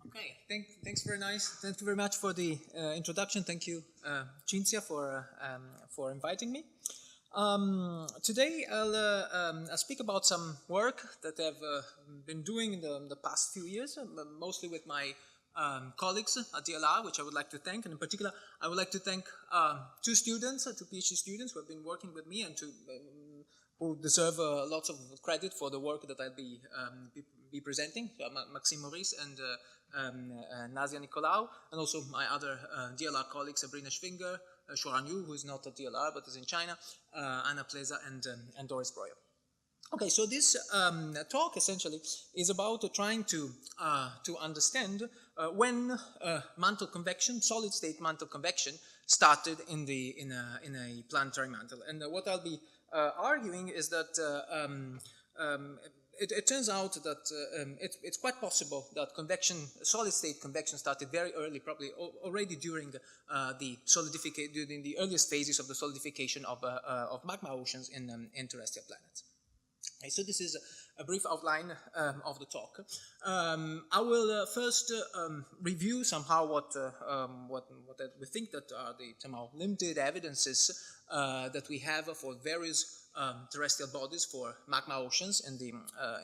Okay, thanks very nice. Thank you very much for the introduction. Thank you, Cinzia, for inviting me. Today I'll speak about some work that I've been doing in the past few years, mostly with my colleagues at DLR, which I would like to thank. And in particular, I would like to thank two PhD students who have been working with me and who deserve lots of credit for the work that I'll be presenting, Maxime Maurice and Nazia Nicolaou, and also my other DLR colleagues, Sabrina Schwinger, Shoran Yu, who is not at DLR but is in China, Anna Pleza, and Doris Breuer. Okay, so this talk essentially is about trying to understand when mantle convection, solid state mantle convection, started in a planetary mantle. And what I'll be arguing is that it turns out that it's quite possible that solid state convection started very early, probably already during during the earliest phases of the solidification of magma oceans in terrestrial planets. Okay, so this is a brief outline of the talk. I will first review somehow what we think that are the somehow limited evidences that we have for various terrestrial bodies for magma oceans in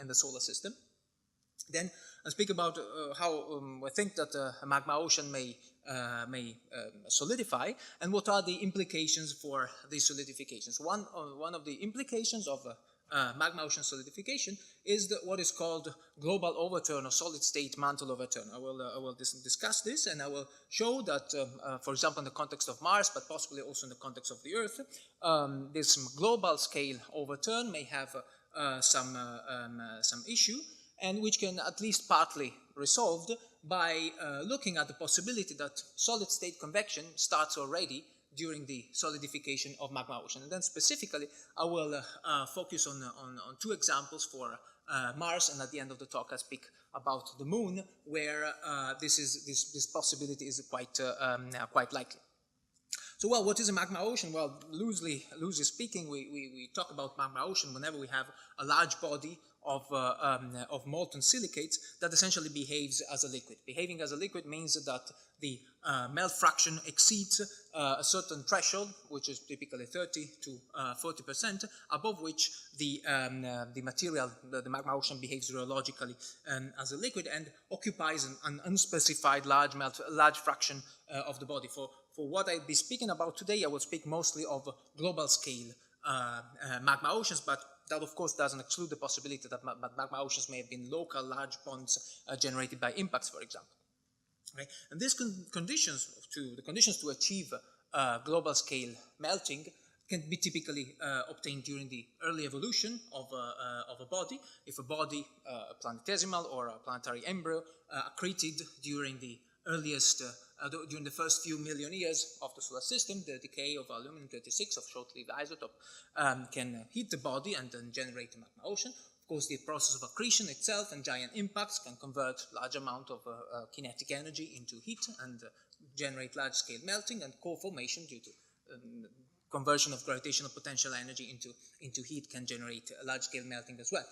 the solar system. Then I'll speak about how we think that a magma ocean may solidify, and what are the implications for these solidifications. One of the implications of magma ocean solidification is what is called global overturn or solid state mantle overturn. I will discuss this, and I will show that, for example, in the context of Mars, but possibly also in the context of the Earth, this global scale overturn may have some issue, and which can at least partly resolved by looking at the possibility that solid state convection starts already during the solidification of magma ocean. And then specifically, I will focus on two examples for Mars, and at the end of the talk I speak about the Moon, where this possibility is quite likely. So, well, what is a magma ocean? Well, loosely speaking, we talk about magma ocean whenever we have a large body of molten silicates that essentially behaves as a liquid. Behaving as a liquid means that the melt fraction exceeds a certain threshold, which is typically 30 to 40%, above which the material, the magma ocean, behaves rheologically as a liquid and occupies an unspecified large fraction of the body. For what I'll be speaking about today, I will speak mostly of global scale magma oceans, but that of course doesn't exclude the possibility that magma oceans may have been local large ponds generated by impacts, for example. Okay? And these conditions to achieve global scale melting can be typically obtained during the early evolution of a body. If a body, a planetesimal or a planetary embryo, accreted during the earliest, during the first few million years of the solar system, the decay of aluminum-36 of short-lived isotope can heat the body and then generate a magma ocean. Of course, the process of accretion itself and giant impacts can convert large amount of kinetic energy into heat and generate large-scale melting, and core formation due to conversion of gravitational potential energy into heat can generate large-scale melting as well.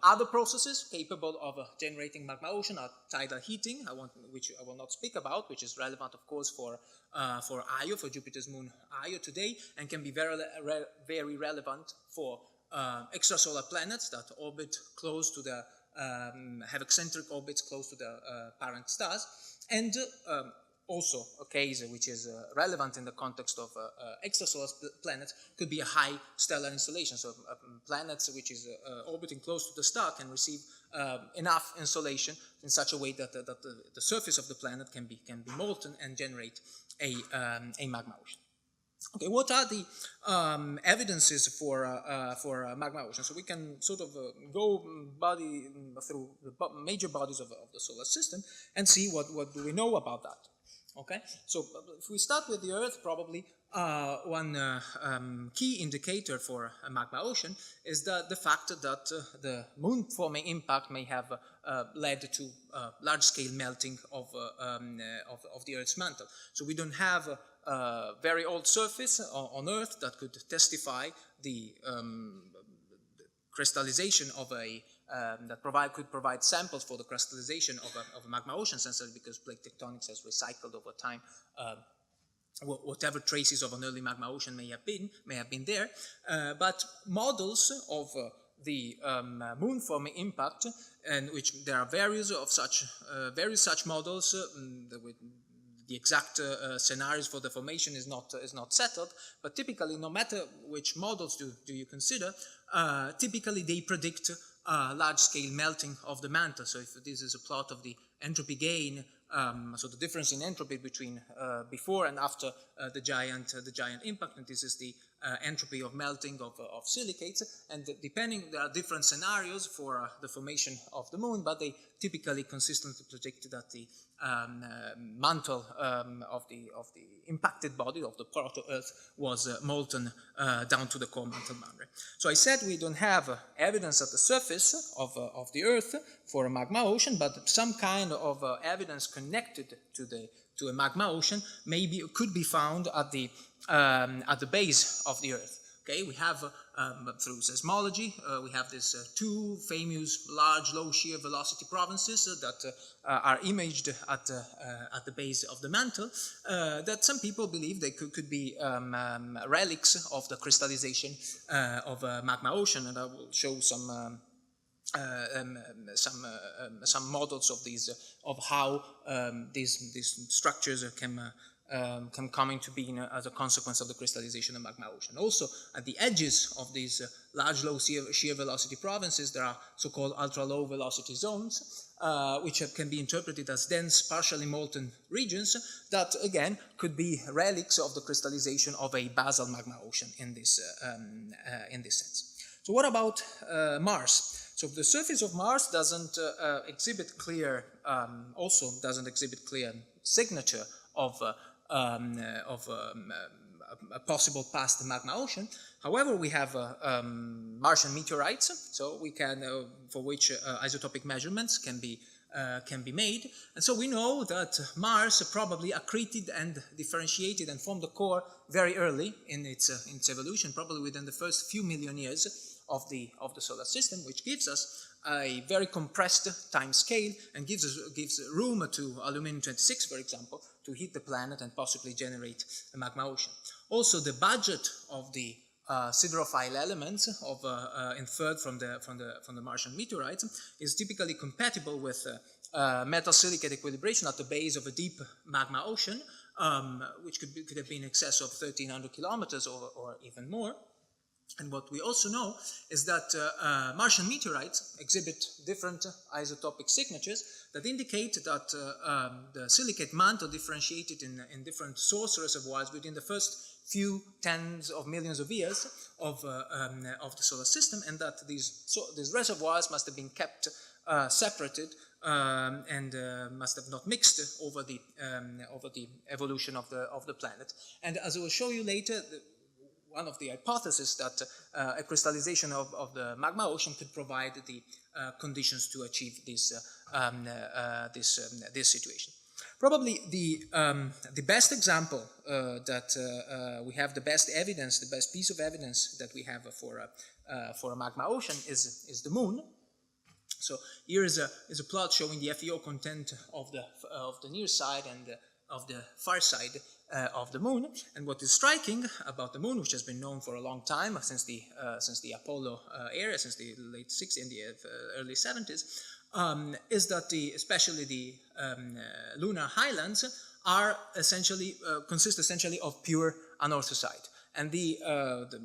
Other processes capable of generating magma ocean are tidal heating, which I will not speak about, which is relevant, of course, for Io, for Jupiter's moon Io today, and can be very relevant for extrasolar planets that orbit close to the have eccentric orbits close to the parent stars, and also a case which is relevant in the context of extrasolar planets could be a high stellar insolation. So planets which is orbiting close to the star can receive enough insolation in such a way that the surface of the planet can be molten and generate a magma ocean. Okay, what are the evidences for magma ocean? So we can sort of go through the major bodies of the solar system and see what do we know about that. Okay, so if we start with the Earth, probably one key indicator for a magma ocean is the fact that the moon-forming impact may have led to large-scale melting of the Earth's mantle. So we don't have a very old surface on Earth that could testify the crystallization of a could provide samples for the crystallization of a magma ocean, essentially because plate tectonics has recycled over time whatever traces of an early magma ocean may have been there. But models of the moon forming impact, and which there are various such models. The exact scenarios for the formation is not settled, but typically, no matter which models do you consider, typically they predict large-scale melting of the mantle. So if this is a plot of the entropy gain, so the difference in entropy between before and after the giant impact, and this is the entropy of melting of silicates, and there are different scenarios for the formation of the moon, but they typically consistently predict that the mantle of the impacted body of the proto-Earth was molten down to the core mantle boundary. So I said we don't have evidence at the surface of the Earth for a magma ocean, but some kind of evidence connected to a magma ocean could be found at the base of the Earth. Okay, we have through seismology, we have these two famous large low shear velocity provinces that are imaged at the base of the mantle. That some people believe they could be relics of the crystallization of a magma ocean, and I will show some models of these of how these structures can come into being as a consequence of the crystallization of magma ocean. Also, at the edges of these large low shear velocity provinces, there are so-called ultra-low velocity zones, which can be interpreted as dense, partially molten regions that, again, could be relics of the crystallization of a basal magma ocean in this sense. So what about Mars? So the surface of Mars doesn't exhibit clear signature of a possible past magma ocean. However, we have Martian meteorites, so we can for which isotopic measurements can be made, and so we know that Mars probably accreted and differentiated and formed a core very early in its evolution, probably within the first few million years of the solar system, which gives us a very compressed time scale and gives room to aluminum-26, for example, to heat the planet and possibly generate a magma ocean. Also, the budget of the siderophile elements inferred from the Martian meteorites is typically compatible with metal silicate equilibration at the base of a deep magma ocean, which could have been in excess of 1,300 kilometers or even more. And what we also know is that Martian meteorites exhibit different isotopic signatures that indicate that the silicate mantle differentiated in different source reservoirs within the first few tens of millions of years of the solar system, and that these reservoirs must have been kept separated and must have not mixed over the evolution of the planet. And as I will show you later, one of the hypotheses that a crystallization of the magma ocean could provide the conditions to achieve this situation. Probably the best example that we have, the best evidence, the best piece of evidence that we have for a magma ocean is the moon. So here is a plot showing the FeO content of the near side and of the far side of the moon. And what is striking about the moon, which has been known for a long time, since the Apollo era, since the late 60s and the early 70s, is that especially the lunar highlands are consist essentially of pure anorthosite. And the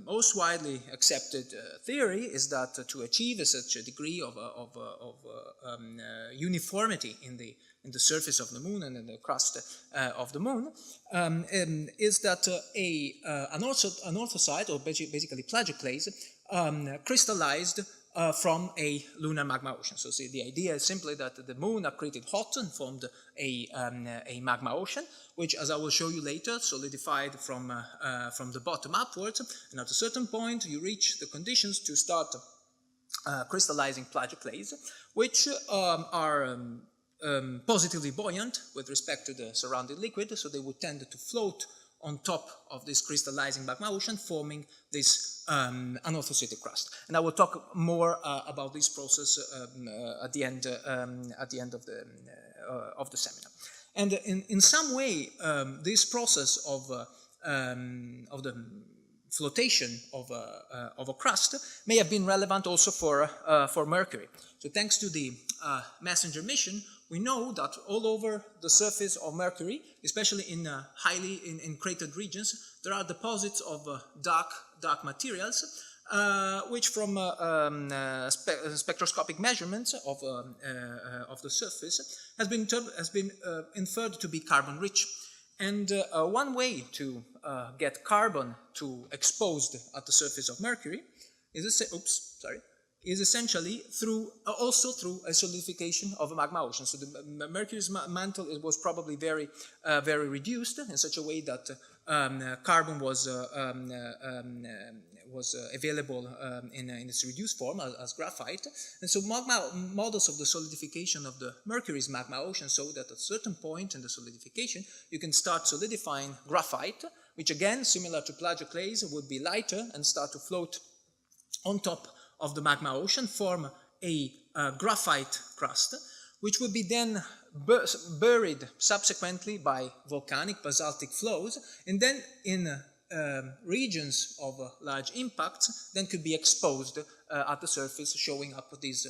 most widely accepted theory is that to achieve such a degree of uniformity in the surface of the moon and in the crust of the moon, is that anorthosite, or basically plagioclase, crystallized from a lunar magma ocean. So see, the idea is simply that the moon accreted hot and formed a magma ocean, which, as I will show you later, solidified from the bottom upwards, and at a certain point you reach the conditions to start crystallizing plagioclase, which are positively buoyant with respect to the surrounding liquid, so they would tend to float on top of this crystallizing magma ocean, forming this anorthositic crust. And I will talk more about this process at the end of the seminar. And in some way, this process of the flotation of a crust may have been relevant also for Mercury. So thanks to the messenger mission, we know that all over the surface of Mercury, especially in in cratered regions, there are deposits of dark materials, which from spectroscopic measurements of the surface has been inferred to be carbon rich. And one way to get carbon to exposed at the surface of Mercury is essentially also through a solidification of a magma ocean. So the Mercury's mantle was probably very reduced in such a way that carbon was available in its reduced form as graphite. And so models of the solidification of the Mercury's magma ocean show that at a certain point in the solidification, you can start solidifying graphite, which again, similar to plagioclase, would be lighter and start to float on top of the magma ocean, form a graphite crust, which would be then buried subsequently by volcanic basaltic flows, and then in regions of large impacts, then could be exposed at the surface, showing up these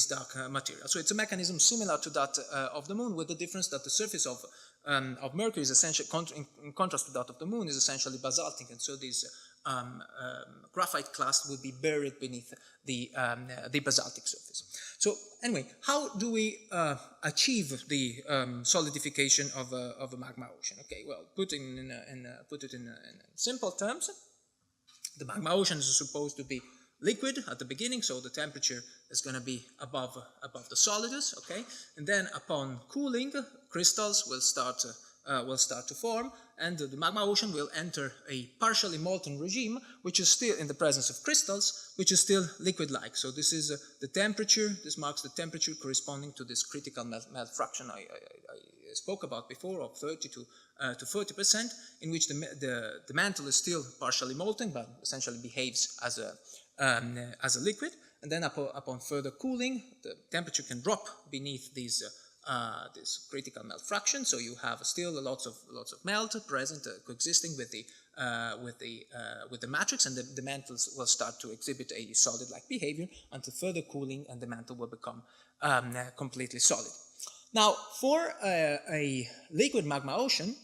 dark material. So it's a mechanism similar to that of the Moon, with the difference that the surface of Mercury is essentially, in contrast to that of the Moon, is essentially basaltic, and so these graphite crust would be buried beneath the basaltic surface. So anyway, how do we achieve the solidification of a magma ocean? Okay, well, put it in simple terms, the magma ocean is supposed to be liquid at the beginning, so the temperature is going to be above the solidus, okay, and then upon cooling, crystals will start to form, and the magma ocean will enter a partially molten regime, which is still, in the presence of crystals, which is still liquid-like. So this is the temperature, this marks the temperature corresponding to this critical melt fraction I spoke about before, of 30 to 40%, in which the mantle is still partially molten, but essentially behaves as a liquid. And then upon further cooling, the temperature can drop beneath these this critical melt fraction, so you have still lots of melt present, coexisting with the matrix, and the mantles will start to exhibit a solid-like behavior until further cooling, and the mantle will become completely solid. Now, for a liquid magma ocean,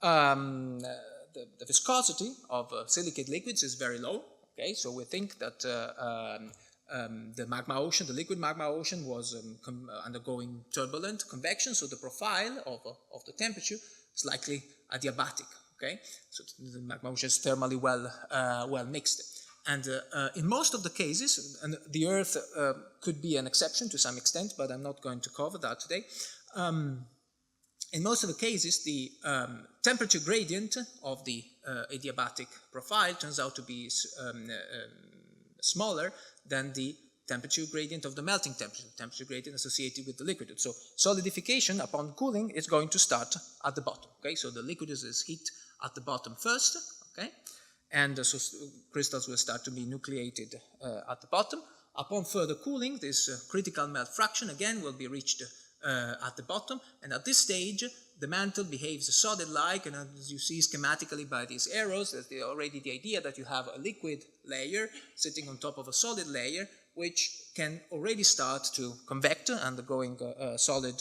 the viscosity of silicate liquids is very low. Okay, so we think that the magma ocean, the liquid magma ocean, was undergoing turbulent convection, so the profile of the temperature is likely adiabatic. Okay, so the magma ocean is thermally well mixed, and in most of the cases, and the Earth could be an exception to some extent, but I'm not going to cover that today. In most of the cases, the temperature gradient of the adiabatic profile turns out to be smaller than the temperature gradient of the melting temperature gradient associated with the liquid. So solidification upon cooling is going to start at the bottom. Okay, so the liquid is heat at the bottom first. Okay, and so crystals will start to be nucleated at the bottom. Upon further cooling, this critical melt fraction again will be reached at the bottom, and at this stage the mantle behaves solid-like, and as you see schematically by these arrows, there's already the idea that you have a liquid layer sitting on top of a solid layer, which can already start to convect, undergoing solid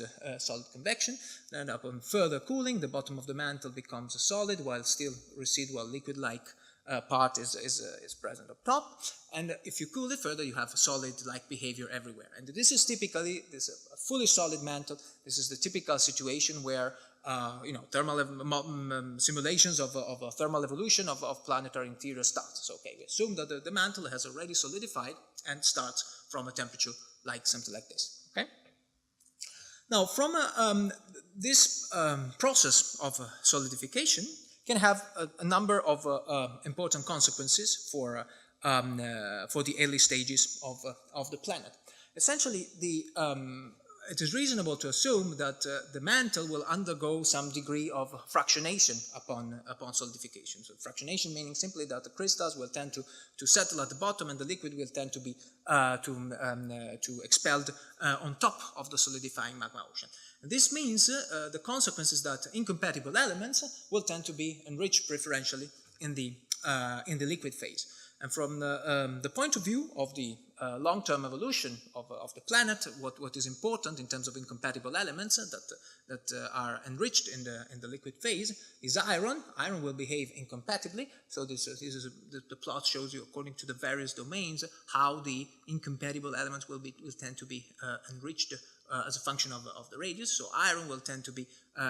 convection. Then upon further cooling, the bottom of the mantle becomes solid, while still residual liquid-like part is present up top, and if you cool it further, you have a solid-like behavior everywhere. And this is typically a fully solid mantle. This is the typical situation where thermal simulations of a thermal evolution of planetary interior start. So okay, we assume that the mantle has already solidified and starts from a temperature like something like this. Okay. Now, from this process of solidification can have a number of important consequences for the early stages of the planet. Essentially, it is reasonable to assume that the mantle will undergo some degree of fractionation upon solidification. So fractionation meaning simply that the crystals will tend to settle at the bottom, and the liquid will tend to be expelled on top of the solidifying magma ocean. And this means the consequence is that incompatible elements will tend to be enriched preferentially in the liquid phase. And from the point of view of the long-term evolution of the planet, what is important in terms of incompatible elements that are enriched in the liquid phase is iron. Iron will behave incompatibly. So this is the plot shows you according to the various domains how the incompatible elements will tend to be enriched as a function of the radius. So iron will tend to be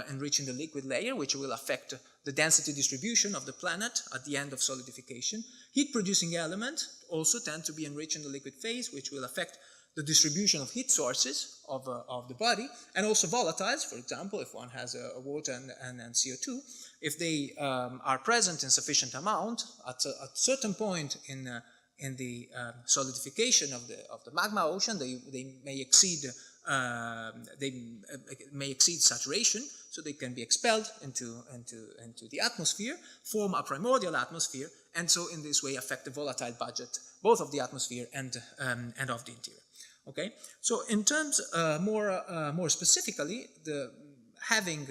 enriched in the liquid layer, which will affect the density distribution of the planet at the end of solidification. Heat-producing elements also tend to be enriched in the liquid phase, which will affect the distribution of heat sources of the body, and also volatiles. For example, if one has water and CO2, if they are present in sufficient amount at a certain point in the solidification of the magma ocean, they may exceed saturation, so they can be expelled into the atmosphere, form a primordial atmosphere, and so in this way affect the volatile budget both of the atmosphere and of the interior. Okay, so in terms more specifically, having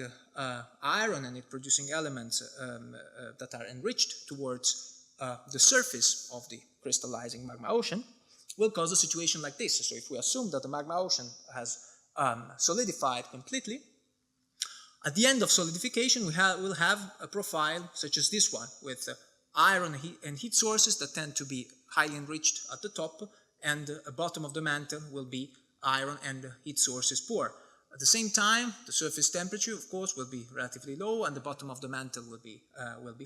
iron and it producing elements that are enriched towards the surface of the crystallizing magma ocean will cause a situation like this. So if we assume that the magma ocean has solidified completely, at the end of solidification we'll have a profile such as this one, with iron and heat sources that tend to be highly enriched at the top, and the bottom of the mantle will be iron and heat sources poor. At the same time, the surface temperature, of course, will be relatively low, and the bottom of the mantle will be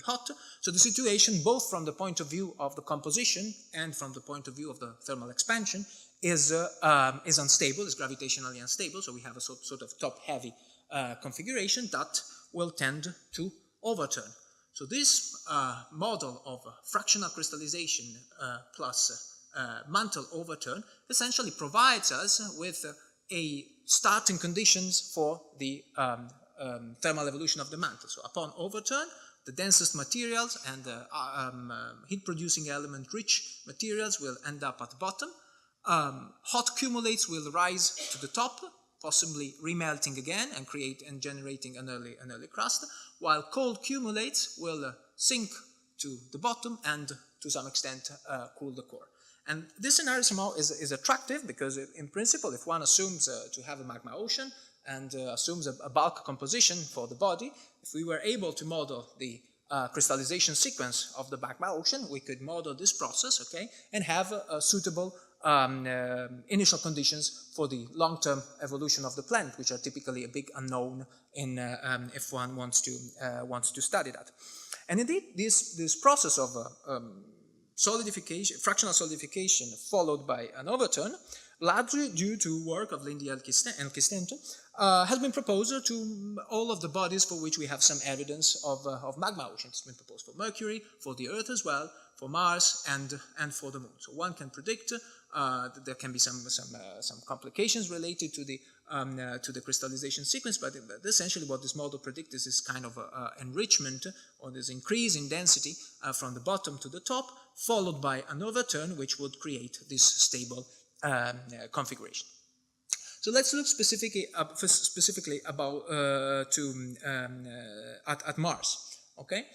hot. So the situation, both from the point of view of the composition and from the point of view of the thermal expansion, is unstable, is gravitationally unstable. So we have a sort of top-heavy configuration that will tend to overturn. So this model of fractional crystallization plus mantle overturn essentially provides us with a starting conditions for the thermal evolution of the mantle. So upon overturn, the densest materials and heat-producing element-rich materials will end up at the bottom. Hot cumulates will rise to the top, possibly remelting again and generating an early crust, while cold cumulates will sink to the bottom and to some extent cool the core. And this scenario somehow is attractive because in principle, if one assumes to have a magma ocean and assumes a bulk composition for the body, if we were able to model the crystallization sequence of the magma ocean, we could model this process, okay, and have suitable initial conditions for the long-term evolution of the planet, which are typically a big unknown if one wants to study that. And indeed, this process of fractional solidification followed by an overturn, largely due to work of Lindy and Kistento, has been proposed to all of the bodies for which we have some evidence of magma oceans. It's been proposed for Mercury, for the Earth as well, for Mars, and for the Moon. So one can predict that there can be some complications related to the crystallization sequence, but essentially what this model predicts is this kind of enrichment or this increase in density from the bottom to the top, followed by an overturn, which would create this stable configuration. So let's look specifically about at Mars. Okay,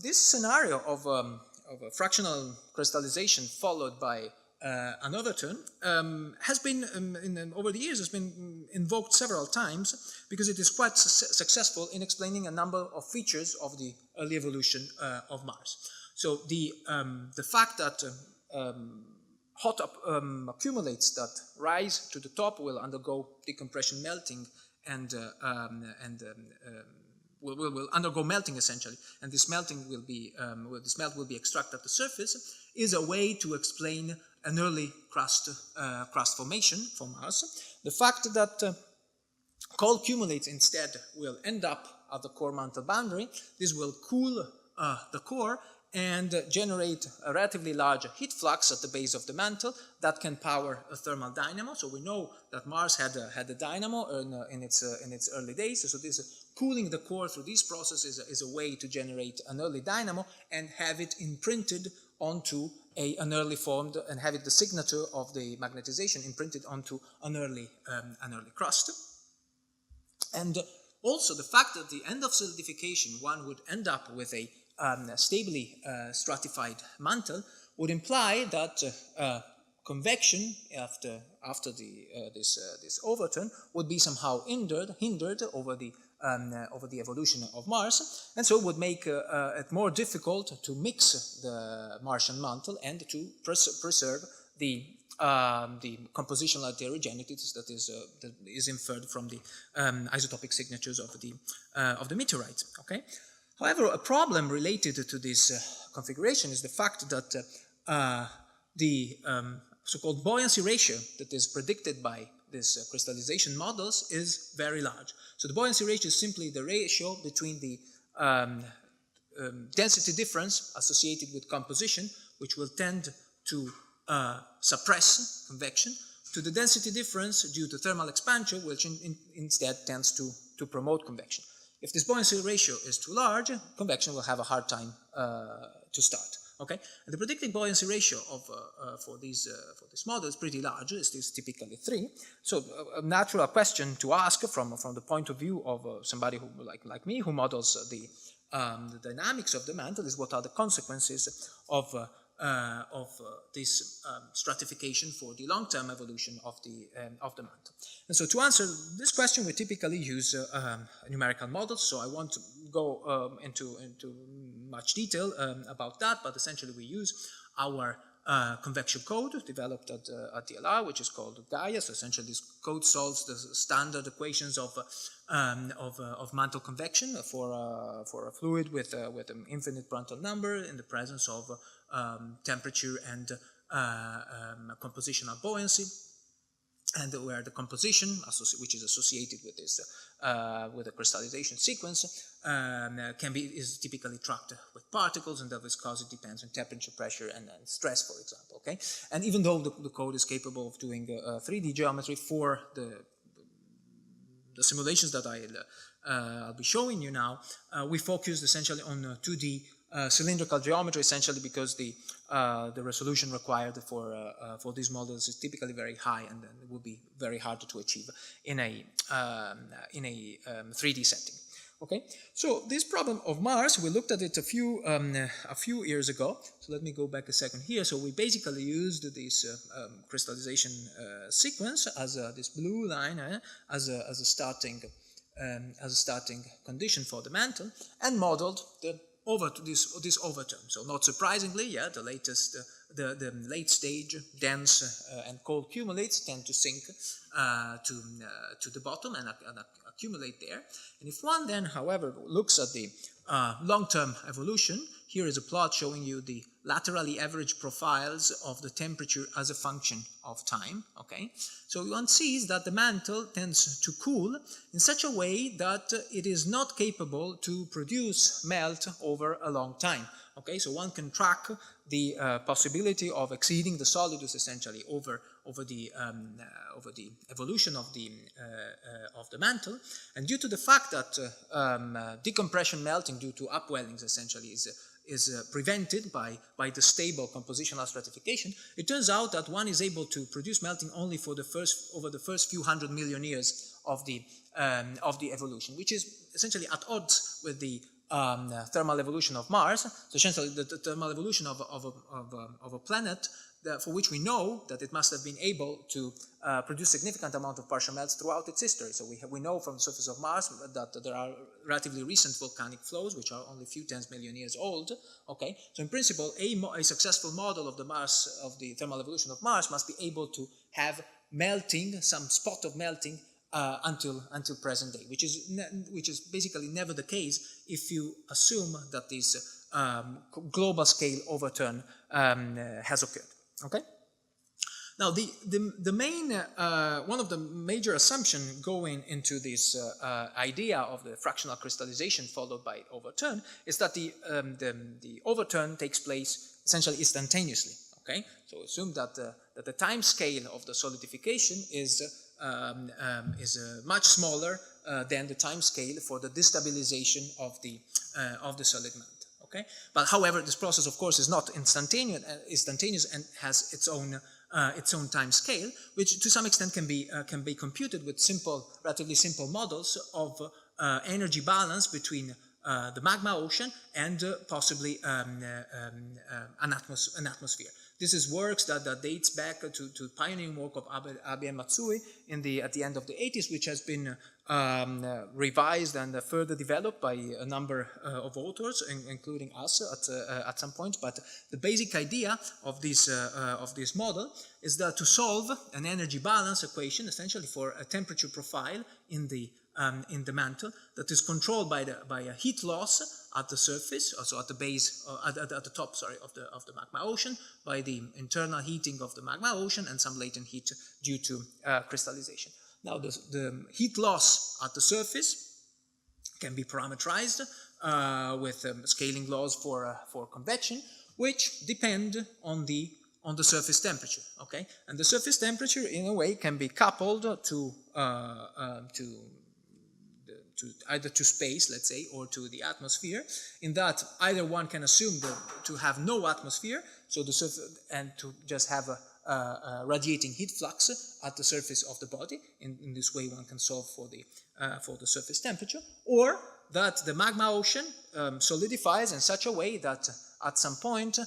this scenario of a fractional crystallization followed by an overturn has been over the years has been invoked several times because it is quite successful in explaining a number of features of the early evolution of Mars. So the fact that hot accumulates that rise to the top will undergo decompression melting and will undergo melting essentially, and this melting will be will be extracted at the surface, is a way to explain an early crust formation for Mars. The fact that cold cumulates instead will end up at the core mantle boundary, this will cool the core and generate a relatively large heat flux at the base of the mantle that can power a thermal dynamo. So we know that Mars had a dynamo in its early days. So this cooling the core through this process is a way to generate an early dynamo and have it imprinted onto an early formed, and have it the signature of the magnetization imprinted onto an early crust. And also the fact that at the end of solidification one would end up with a stably stratified mantle would imply that convection after this overturn would be somehow hindered over the evolution of Mars, and so it would make it more difficult to mix the Martian mantle and to preserve the compositional heterogeneity that is inferred from the isotopic signatures of the meteorites. Okay. However, a problem related to this configuration is the fact that the so-called buoyancy ratio that is predicted by these crystallization models is very large. So the buoyancy ratio is simply the ratio between the density difference associated with composition, which will tend to suppress convection, to the density difference due to thermal expansion, which instead tends to promote convection. If this buoyancy ratio is too large, convection will have a hard time to start. Okay, and the predicted buoyancy ratio for this model is pretty large. It is typically 3. So a natural question to ask from the point of view of somebody who like me who models the dynamics of the mantle is what are the consequences of this stratification for the long-term evolution of the mantle. And so to answer this question, we typically use numerical models. So I won't go into much detail about that, but essentially we use our convection code developed at DLR, which is called Gaia. So essentially this code solves the standard equations of mantle convection for a fluid with an infinite Prandtl number in the presence of temperature and compositional buoyancy, and where the composition, which is associated with this with the crystallization sequence, is typically tracked with particles, and the viscosity depends on temperature, pressure, and stress, for example. Okay, and even though the code is capable of doing 3D geometry for the simulations that I'll be showing you now, we focused essentially on 2D cylindrical geometry, essentially because the resolution required for these models is typically very high, and then it would be very hard to achieve in a 3D setting. Okay, so this problem of Mars, we looked at it a few years ago. So let me go back a second here. So we basically used this crystallization sequence as this blue line as a starting condition for the mantle, and modeled this overturn. So not surprisingly, the late stage dense and cold cumulates tend to sink to the bottom and accumulate there. And if one then, however, looks at the long-term evolution, here is a plot showing you the laterally average profiles of the temperature as a function of time. Okay, so one sees that the mantle tends to cool in such a way that it is not capable to produce melt over a long time. Okay, so one can track the possibility of exceeding the solidus essentially over the evolution of the mantle, and due to the fact that decompression melting due to upwellings essentially is prevented by the stable compositional stratification, it turns out that one is able to produce melting only for over the first few 100 million years of the evolution, which is essentially at odds with the thermal evolution of Mars. So essentially the thermal evolution of a planet for which we know that it must have been able to produce significant amount of partial melts throughout its history. So we know from the surface of Mars that there are relatively recent volcanic flows which are only a few tens million years old. Okay, so in principle, a successful model of the thermal evolution of Mars must be able to have melting, some spot of melting until present day, which is basically never the case if you assume that this global scale overturn has occurred. Okay, Now, the main, one of the major assumptions going into this idea of the fractional crystallization followed by overturn is that the overturn takes place essentially instantaneously. Okay, so assume that the time scale of the solidification is much smaller than the time scale for the destabilization of the solid mantle. Okay, but however, this process, of course, is not instantaneous and has its own time scale, which to some extent can be computed with relatively simple models of energy balance between the magma ocean and possibly an atmosphere. This is works that dates back to pioneering work of Abe and Matsui at the end of the 80s, which has been revised and further developed by a number of authors, including us at some point. But the basic idea of this model is that to solve an energy balance equation, essentially for a temperature profile in the mantle that is controlled by a heat loss at the surface, also at the base, at the top, sorry, of the magma ocean, by the internal heating of the magma ocean and some latent heat due to crystallization. Now, the heat loss at the surface can be parameterized with scaling laws for convection, which depend on the surface temperature. Okay, and the surface temperature, in a way, can be coupled to either to space, let's say, or to the atmosphere, in that either one can assume to have no atmosphere, so the surface, and to just have a radiating heat flux at the surface of the body. In this way, one can solve for the surface temperature, or that the magma ocean solidifies in such a way that at some point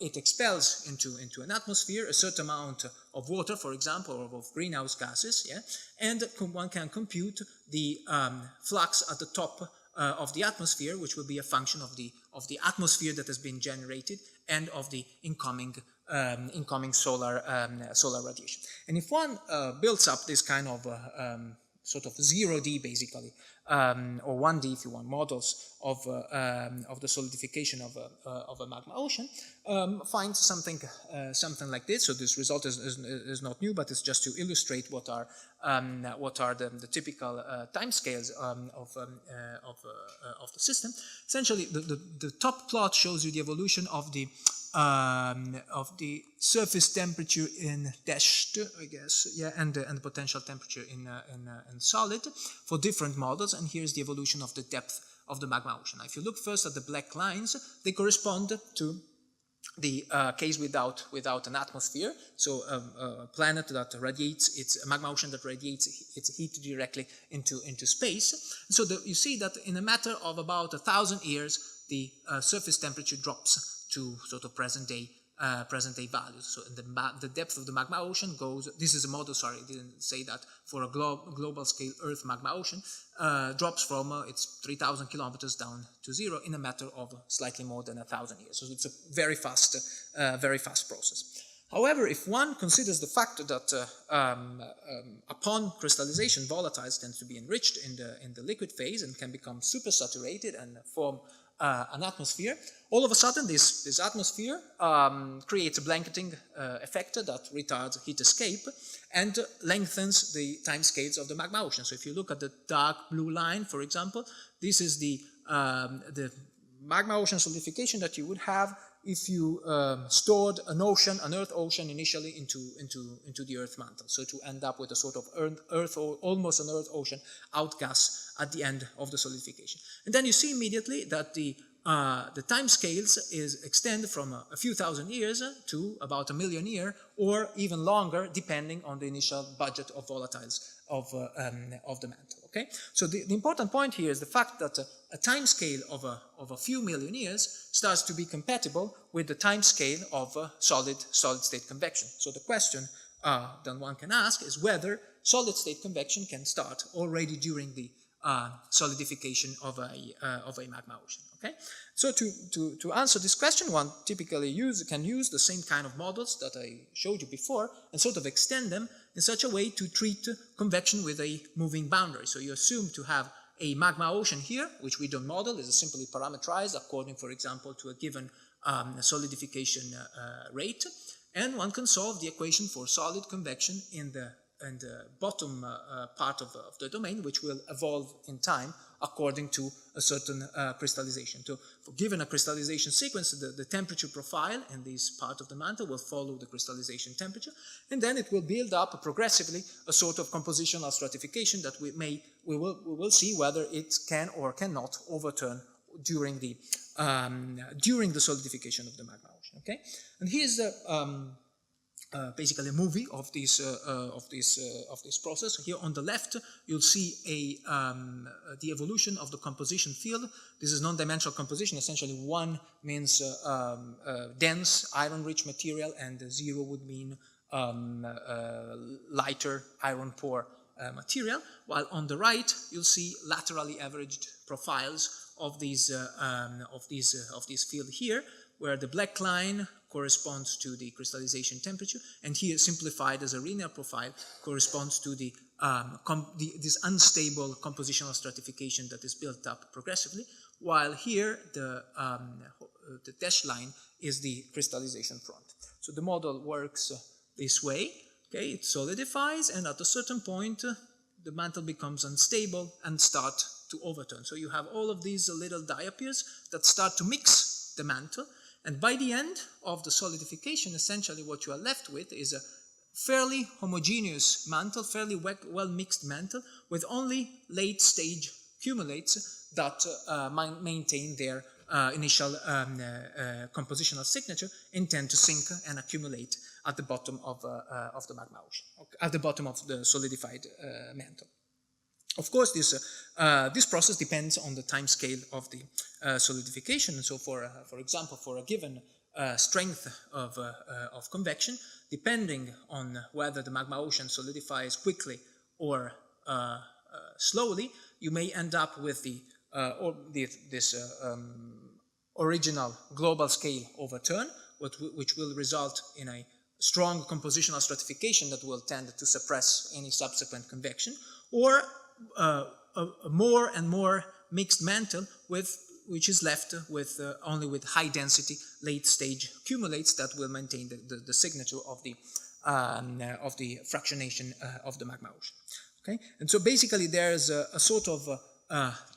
it expels into an atmosphere a certain amount of water, for example, or of greenhouse gases, yeah, and one can compute the flux at the top of the atmosphere, which will be a function of the atmosphere that has been generated and of the incoming solar radiation. And if one builds up this kind of sort of 0D basically, or 1D if you want, models of the solidification of a magma ocean, finds something like this. So this result is not new, but it's just to illustrate what are the typical timescales of the system. Essentially, the top plot shows you the evolution of the surface temperature in dashed, I guess, yeah, and the potential temperature in solid for different models. And here's the evolution of the depth of the magma ocean. Now, if you look first at the black lines, they correspond to the case without an atmosphere. So a planet that radiates a magma ocean that radiates its heat directly into space. So you see that in a matter of about 1,000 years, the surface temperature drops to sort of present day values. So in the depth of the magma ocean goes, this is a model, sorry, I didn't say that, for a global scale Earth magma ocean, drops from its 3,000 kilometers down to zero in a matter of slightly more than 1,000 years. So it's a very fast process. However, if one considers the fact that upon crystallization, volatiles tend to be enriched in the liquid phase and can become supersaturated and form an atmosphere, all of a sudden this atmosphere creates a blanketing effect that retards heat escape and lengthens the time scales of the magma ocean. So if you look at the dark blue line, for example, this is the magma ocean solidification that you would have if you stored an Earth ocean initially into the Earth mantle. So to end up with a sort of Earth or almost an Earth ocean outgas at the end of the solidification. And then you see immediately that the time scales extend from a few thousand years to about 1 million years, or even longer, depending on the initial budget of volatiles of the mantle. Okay, so the important point here is the fact that a time scale of a few million years starts to be compatible with the time scale of solid state convection. So the question that one can ask is whether solid state convection can start already during the solidification of a magma ocean. Okay, so to answer this question, one typically can use the same kind of models that I showed you before and sort of extend them in such a way to treat convection with a moving boundary. So you assume to have a magma ocean here, which we don't model, is simply parameterized according, for example, to a given solidification rate. And one can solve the equation for solid convection in the bottom part of the domain, which will evolve in time according to a certain crystallization. So, given a crystallization sequence, the temperature profile in this part of the mantle will follow the crystallization temperature, and then it will build up progressively a sort of compositional stratification that we will see whether it can or cannot overturn during the solidification of the magma ocean. Okay, and here's the basically a movie of this process. Here on the left, you'll see the evolution of the composition field. This is non-dimensional composition. Essentially, 1 means dense, iron-rich material, and 0 would mean lighter, iron-poor material. While on the right, you'll see laterally averaged profiles of this field here, where the black line corresponds to the crystallization temperature, and here simplified as a linear profile corresponds to this unstable compositional stratification that is built up progressively, while here the dashed line is the crystallization front. So the model works this way. Okay, it solidifies, and at a certain point the mantle becomes unstable and start to overturn. So you have all of these little diapirs that start to mix the mantle. And by the end of the solidification, essentially what you are left with is a fairly homogeneous mantle, fairly well-mixed mantle, with only late-stage cumulates that maintain their initial compositional signature and tend to sink and accumulate at the bottom of the magma ocean, at the bottom of the solidified mantle. Of course, this process depends on the time scale of the solidification. So, for example, for a given strength of convection, depending on whether the magma ocean solidifies quickly or slowly, you may end up with this original global scale overturn, which will result in a strong compositional stratification that will tend to suppress any subsequent convection, or a more and more mixed mantle which is left with only with high density late stage cumulates that will maintain the signature of the fractionation of the magma ocean. Okay, and so basically there's a sort of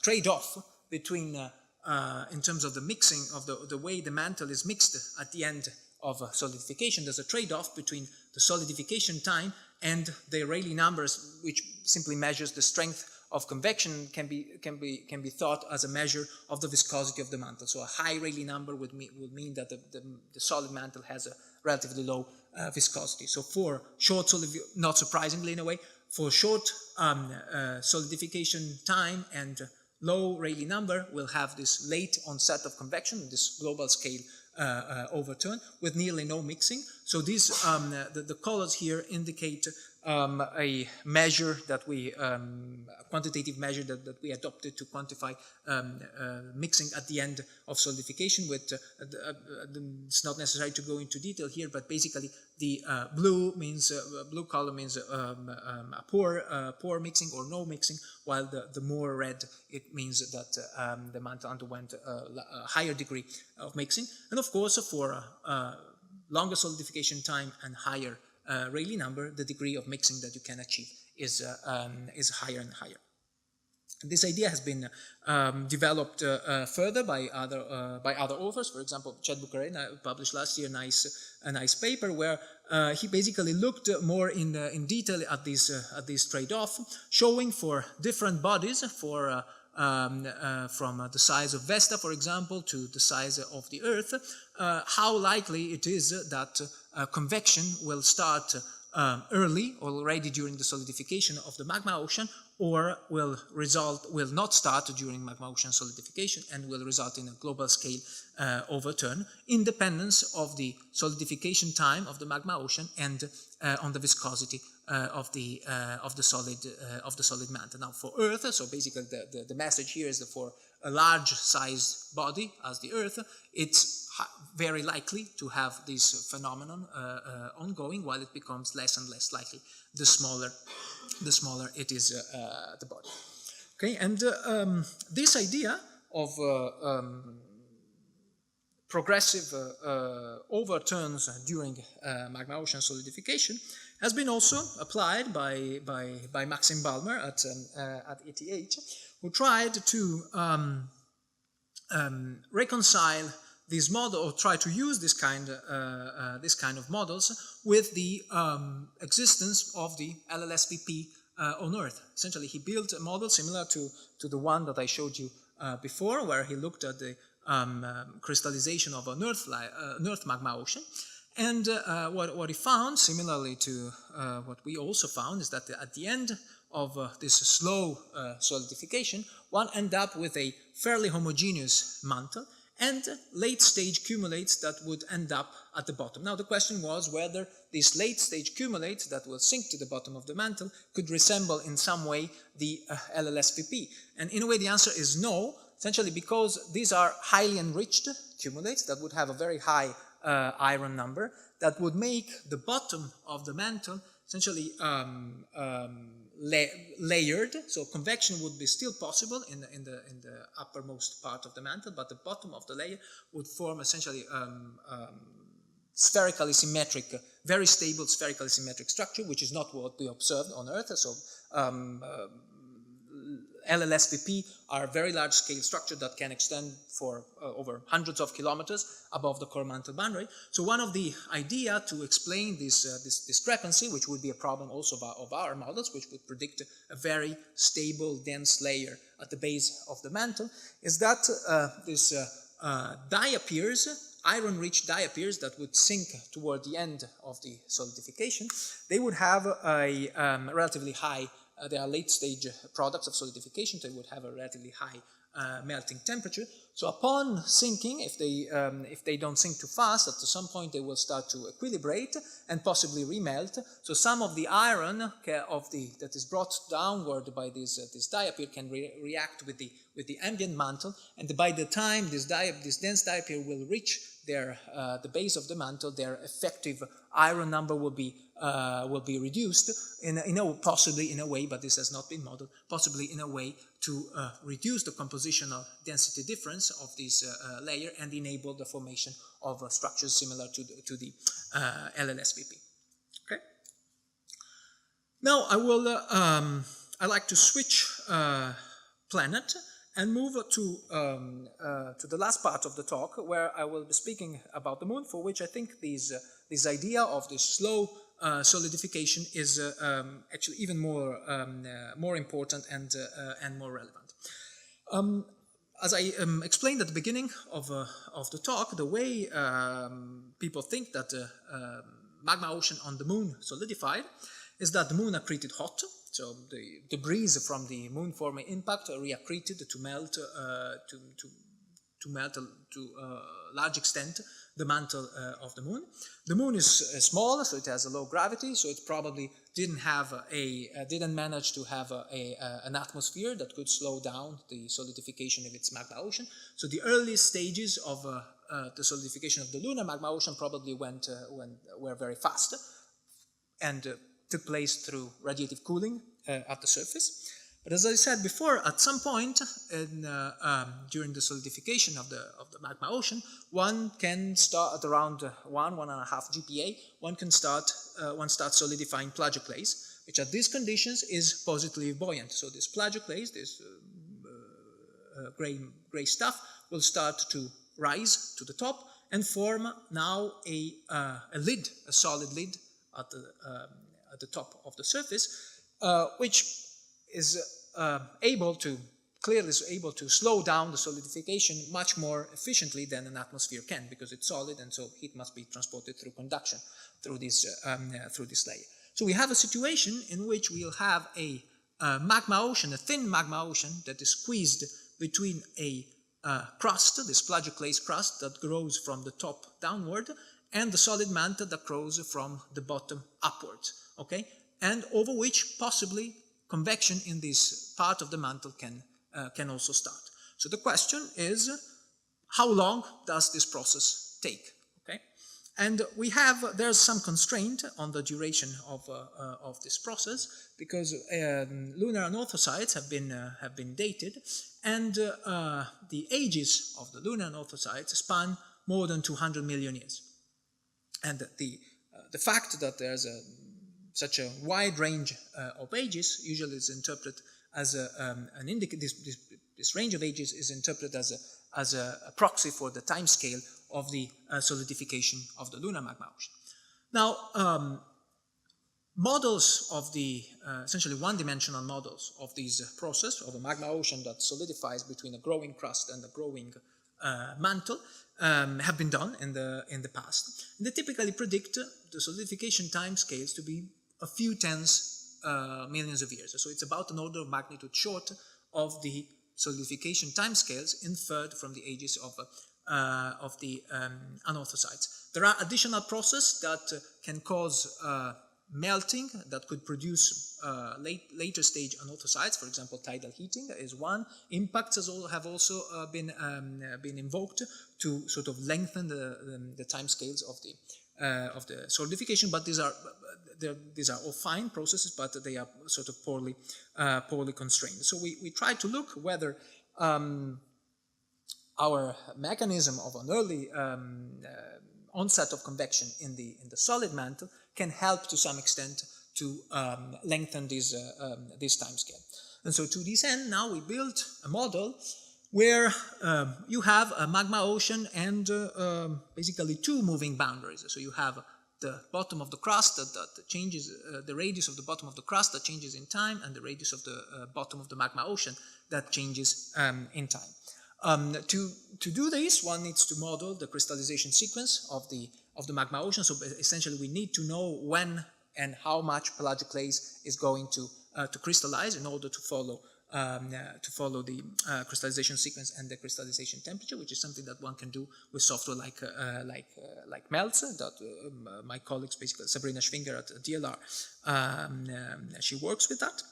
trade-off between in terms of the mixing of the way the mantle is mixed at the end of solidification. There's a trade-off between the solidification time and the Rayleigh numbers, which simply measures the strength of convection, can be thought as a measure of the viscosity of the mantle. So a high Rayleigh number would mean that the solid mantle has a relatively low viscosity. So for short solidification, not surprisingly in a way, for short solidification time and low Rayleigh number, we'll have this late onset of convection, this global scale overturn with nearly no mixing. So these the colors here indicate a measure that we a quantitative measure that we adopted to quantify mixing at the end of solidification. With it's not necessary to go into detail here, but basically the blue color means a poor mixing or no mixing, while the more red, it means that the mantle underwent a higher degree of mixing. And of course, for longer solidification time and higher Rayleigh number, the degree of mixing that you can achieve is higher and higher. And this idea has been developed further by other authors. For example, Chad Buchanan published last year a nice paper where he basically looked more in detail at this trade-off, showing for different bodies, from the size of Vesta, for example, to the size of the Earth, how likely it is that convection will start early, already during the solidification of the magma ocean, or will not start during magma ocean solidification and will result in a global scale overturn, independence of the solidification time of the magma ocean and on the viscosity of the solid mantle. Now, for Earth, so basically the message here is that for a large size body as the Earth, it's very likely to have this phenomenon ongoing, while it becomes less and less likely the smaller it is the body. Okay, and this idea of progressive overturns during magma ocean solidification has been also applied by Maxim Balmer at ETH, who tried to reconcile this model, or try to use this kind of models with the existence of the LLSVP on Earth. Essentially, he built a model similar to the one that I showed you before, where he looked at the crystallization of an Earth magma ocean. And what he found, similarly to what we also found, is that at the end of this slow solidification, one ends up with a fairly homogeneous mantle and late-stage cumulates that would end up at the bottom. Now, the question was whether these late-stage cumulates that will sink to the bottom of the mantle could resemble in some way the LLSVP. And in a way, the answer is no, essentially because these are highly enriched cumulates that would have a very high iron number that would make the bottom of the mantle essentially layered, so convection would be still possible in the uppermost part of the mantle, but the bottom of the layer would form essentially spherically symmetric, very stable spherically symmetric structure, which is not what we observed on Earth. So LLSVP are very large-scale structures that can extend for over hundreds of kilometers above the core mantle boundary. So one of the idea to explain this discrepancy, which would be a problem also of our models, which would predict a very stable, dense layer at the base of the mantle, is that this diapirs, iron-rich diapirs that would sink toward the end of the solidification, they would have a relatively high they are late-stage products of solidification, so they would have a relatively high melting temperature. So upon sinking, if they don't sink too fast, at some point they will start to equilibrate and possibly remelt. So some of the iron that is brought downward by this diapir can react with the ambient mantle, and by the time this dense diapir will reach the base of the mantle, their effective iron number will be reduced possibly in a way, but this has not been modeled, possibly in a way to reduce the compositional density difference of this layer and enable the formation of structures similar to the LLSVP. Okay. Now I like to switch planet and move to the last part of the talk, where I will be speaking about the moon, for which I think this idea of this slow solidification is actually even more important and more relevant. As I explained at the beginning of the talk, the way people think that magma ocean on the moon solidified is that the moon accreted hot. So the debris from the moon-forming impact reaccreted to melt to a large extent the mantle of the moon. The moon is small, so it has a low gravity, so it probably didn't manage to have an atmosphere that could slow down the solidification of its magma ocean. So the early stages of the solidification of the lunar magma ocean probably were very fast and took place through radiative cooling at the surface. But as I said before, at some point during the solidification of the magma ocean, one can start at around 1.5 GPa. One starts solidifying plagioclase, which at these conditions is positively buoyant. So this plagioclase, this gray stuff, will start to rise to the top and form now a lid, a solid lid at the top of the surface, which is clearly able to slow down the solidification much more efficiently than an atmosphere can, because it's solid and so heat must be transported through conduction through this layer. So we have a situation in which we'll have a magma ocean, a thin magma ocean that is squeezed between a crust, this plagioclase crust that grows from the top downward, and the solid mantle that grows from the bottom upwards, okay? And over which possibly convection in this part of the mantle can also start. So the question is, how long does this process take? Okay, and there's some constraint on the duration of this process, because lunar anorthosites have been dated, and the ages of the lunar anorthosites span more than 200 million years. And the fact that there's such a wide range of ages usually is interpreted as this range of ages is interpreted as a proxy for the time scale of the solidification of the lunar magma ocean. Now, models of the, essentially one-dimensional models of this process of a magma ocean that solidifies between a growing crust and a growing mantle have been done in the past. And they typically predict the solidification time scales to be a few tens millions of years. So it's about an order of magnitude short of the solidification time scales inferred from the ages of the anorthosites. There are additional processes that can cause melting that could produce later stage anorthosites. For example, tidal heating is one. Impacts have also been invoked to sort of lengthen the time scales of the solidification. But these are all fine processes, but they are sort of poorly constrained. So we try to look whether our mechanism of an early onset of convection in the solid mantle can help to some extent to lengthen this time scale. And so to this end, now we built a model where you have a magma ocean and basically two moving boundaries. So you have the bottom of the crust that changes, the radius of the bottom of the crust that changes in time, and the radius of the bottom of the magma ocean that changes in time. To do this, one needs to model the crystallization sequence of the magma ocean. So essentially, we need to know when and how much pelagic-clays is going to crystallize in order to follow the crystallization sequence and the crystallization temperature, which is something that one can do with software like MELTS that my colleagues, basically Sabrina Schwinger at DLR, she works with that.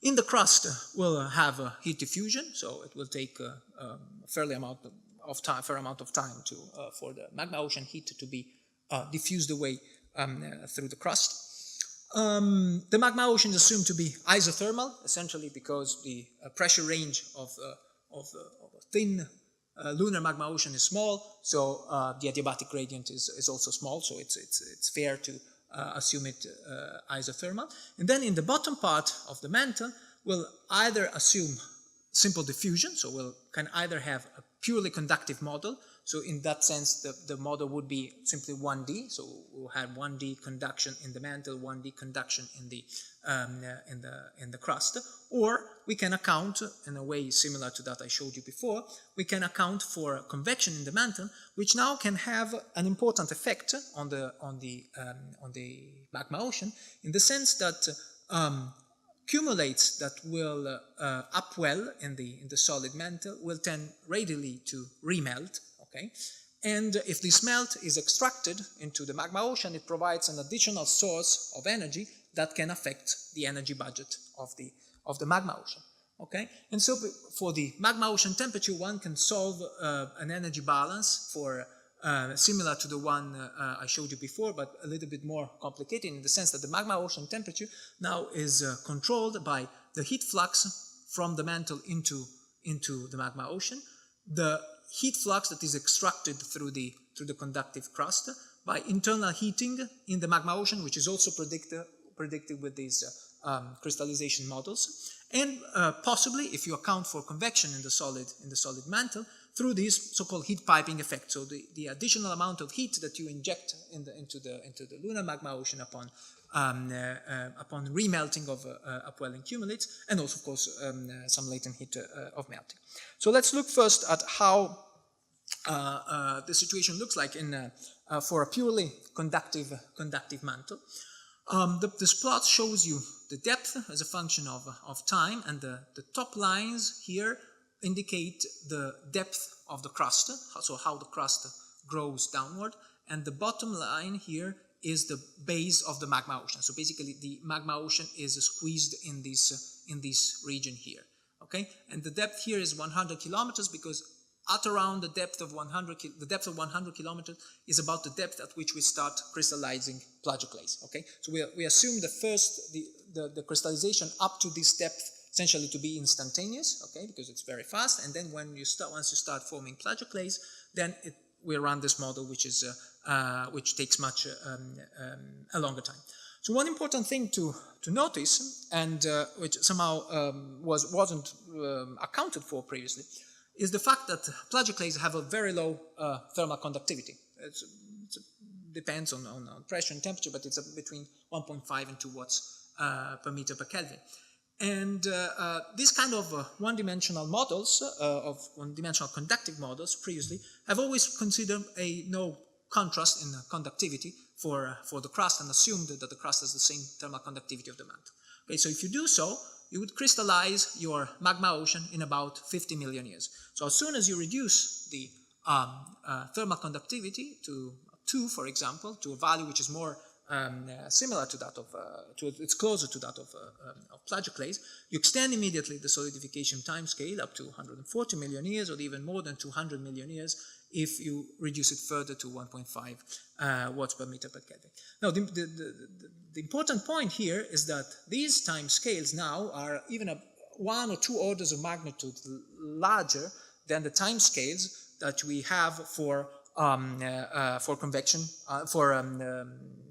In the crust, we'll have heat diffusion, so it will take a fair amount of time for the magma ocean heat to be diffused away through the crust. The magma ocean is assumed to be isothermal, essentially because the pressure range of a thin lunar magma ocean is small, so the adiabatic gradient is also small, so it's fair to assume it isothermal. And then in the bottom part of the mantle, we'll either assume simple diffusion, so we can either have a purely conductive model. So in that sense, the model would be simply 1D. So we'll have 1D conduction in the mantle, 1D conduction in the crust. Or we can account, in a way similar to that I showed you before, we can account for convection in the mantle, which now can have an important effect on the magma ocean, in the sense that cumulates that will upwell in the solid mantle will tend readily to remelt. Okay? And if this melt is extracted into the magma ocean, it provides an additional source of energy that can affect the energy budget of the magma ocean. Okay? And so for the magma ocean temperature, one can solve an energy balance for similar to the one I showed you before, but a little bit more complicated in the sense that the magma ocean temperature now is controlled by the heat flux from the mantle into the magma ocean, the heat flux that is extracted through the conductive crust by internal heating in the magma ocean, which is also predicted with these crystallization models, and possibly, if you account for convection in the solid mantle, through this so-called heat piping effect. So the additional amount of heat that you inject into the lunar magma ocean upon remelting of upwelling cumulates, and also, of course, some latent heat of melting. So let's look first at how the situation looks like for a purely conductive mantle. This plot shows you the depth as a function of time, and the top lines here indicate the depth of the crust, so how the crust grows downward, and the bottom line here is the base of the magma ocean. So basically the magma ocean is squeezed in this region here, okay? And the depth here is 100 kilometers because at around the depth of 100 kilometers is about the depth at which we start crystallizing plagioclase, okay? So we assume the crystallization up to this depth essentially to be instantaneous, okay, because it's very fast, and then once you start forming plagioclase, then we run this model, which takes much a longer time. So one important thing to notice, and which somehow wasn't accounted for previously, is the fact that plagioclase have a very low thermal conductivity. It depends on pressure and temperature, but it's between 1.5 and 2 watts per meter per Kelvin. And these kind of one-dimensional models, of one-dimensional conductive models previously, have always considered no contrast in conductivity for the crust and assumed that the crust has the same thermal conductivity of the mantle. Okay, so if you do so, you would crystallize your magma ocean in about 50 million years. So as soon as you reduce the thermal conductivity to 2, for example, to a value which is more similar to that of, it's closer to that of plagioclase, you extend immediately the solidification time scale up to 140 million years or even more than 200 million years if you reduce it further to 1.5 watts per meter per Kelvin. Now, the important point here is that these time scales now are even 1 or 2 orders of magnitude larger than the time scales that we have for convection,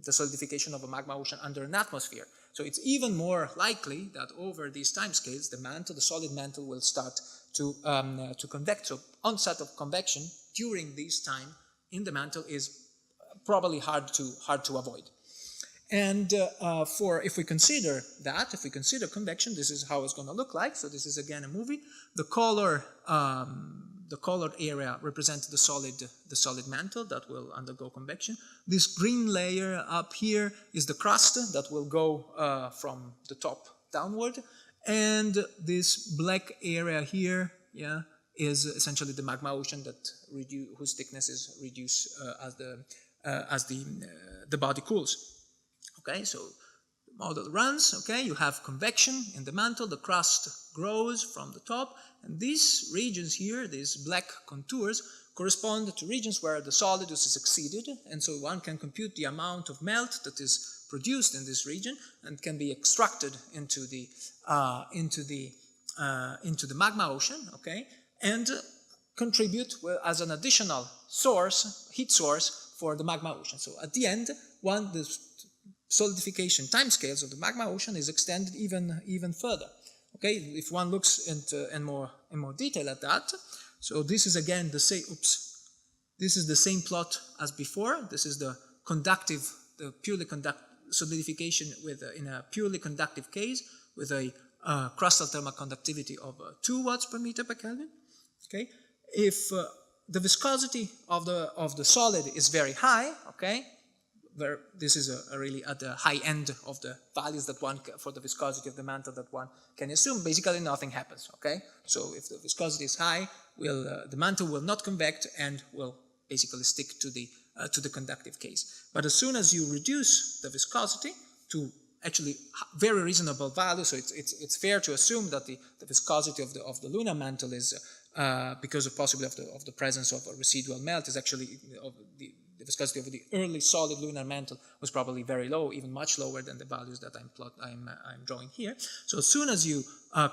the solidification of a magma ocean under an atmosphere. So it's even more likely that over these timescales, the mantle, the solid mantle, will start to convect. So onset of convection during this time in the mantle is probably hard to avoid. And if we consider that, if we consider convection, this is how it's going to look like. So this is again a movie. The colored area represents the solid mantle that will undergo convection. This green layer up here is the crust that will go from the top downward, and this black area here, is essentially the magma ocean whose thickness is reduced as the body cools. Okay, so the model runs. Okay, you have convection in the mantle. The crust grows from the top. And these regions here, these black contours, correspond to regions where the solidus is exceeded, and so one can compute the amount of melt that is produced in this region and can be extracted into the magma ocean, okay, and contribute as an additional source, heat source for the magma ocean. So at the end, the solidification timescales of the magma ocean is extended even further. Okay, if one looks in more detail at that, so this is again the same. This is the same plot as before. This is the purely conductive solidification in a purely conductive case with a crustal thermal conductivity of 2 watts per meter per Kelvin. Okay, if the viscosity of the solid is very high, okay, where this is really at the high end of the values that for the viscosity of the mantle that one can assume, basically nothing happens, okay? So if the viscosity is high, the mantle will not convect and will basically stick to the conductive case. But as soon as you reduce the viscosity to actually very reasonable value, so it's fair to assume that the viscosity of the lunar mantle is, because of possibly of the presence of a residual melt, is actually the viscosity of the early solid lunar mantle was probably very low, even much lower than the values that I'm drawing here. So as soon as you